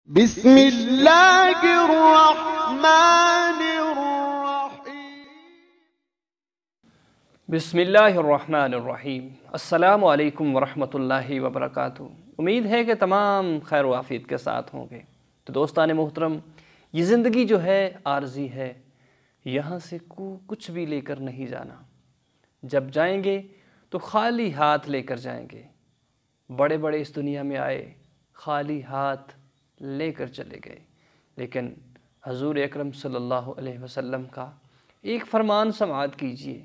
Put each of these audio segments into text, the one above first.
بسم اللہ الرحمن الرحیم بسم اللہ الرحمن الرحیم۔ السلام علیکم ورحمۃ اللہ وبرکاتہ۔ امید ہے کہ تمام خیر و عافیت کے ساتھ ہوں گے۔ تو دوستان محترم، یہ زندگی جو ہے عارضی ہے، یہاں سے کچھ بھی لے کر نہیں جانا۔ جب جائیں گے تو خالی ہاتھ لے کر جائیں گے۔ بڑے بڑے اس دنیا میں آئے، خالی ہاتھ لے کر چلے گئے، لیکن حضور اکرم صلی اللہ علیہ وسلم کا ایک فرمان سماعت کیجئے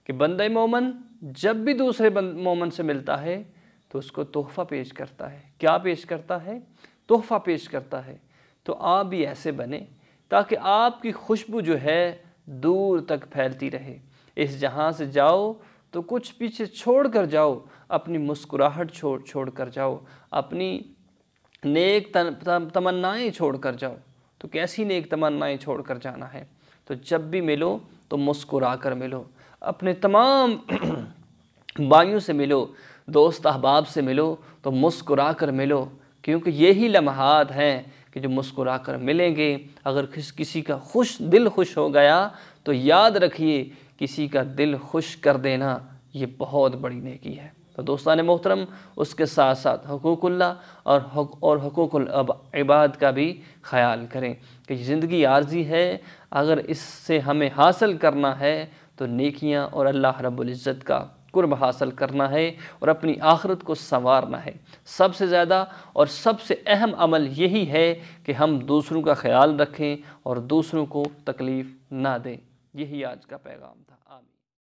کہ بندہ مومن جب بھی دوسرے مومن سے ملتا ہے تو اس کو تحفہ پیش کرتا ہے۔ کیا پیش کرتا ہے؟ تحفہ پیش کرتا ہے۔ تو آپ بھی ایسے بنیں تاکہ آپ کی خوشبو جو ہے دور تک پھیلتی رہے۔ اس جہاں سے جاؤ تو کچھ پیچھے چھوڑ کر جاؤ، اپنی مسکراہٹ چھوڑ کر جاؤ، اپنی نیک تمنائیں چھوڑ کر جاؤ۔ تو کیسی نیک تمنائیں چھوڑ کر جانا ہے؟ تو جب بھی ملو تو مسکرا کر ملو، اپنے تمام بھائیوں سے ملو، دوست احباب سے ملو تو مسکرا کر ملو، کیونکہ یہی لمحات ہیں کہ جو مسکرا کر ملیں گے۔ اگر کسی کا دل خوش ہو گیا تو یاد رکھیے، کسی کا دل خوش کر دینا یہ بہت بڑی نیکی ہے۔ تو دوستان محترم، اس کے ساتھ ساتھ حقوق اللہ اور حقوق العباد کا بھی خیال کریں کہ زندگی عارضی ہے۔ اگر اس سے ہمیں حاصل کرنا ہے تو نیکیاں اور اللہ رب العزت کا قرب حاصل کرنا ہے اور اپنی آخرت کو سنوارنا ہے۔ سب سے زیادہ اور سب سے اہم عمل یہی ہے کہ ہم دوسروں کا خیال رکھیں اور دوسروں کو تکلیف نہ دیں۔ یہی آج کا پیغام تھا۔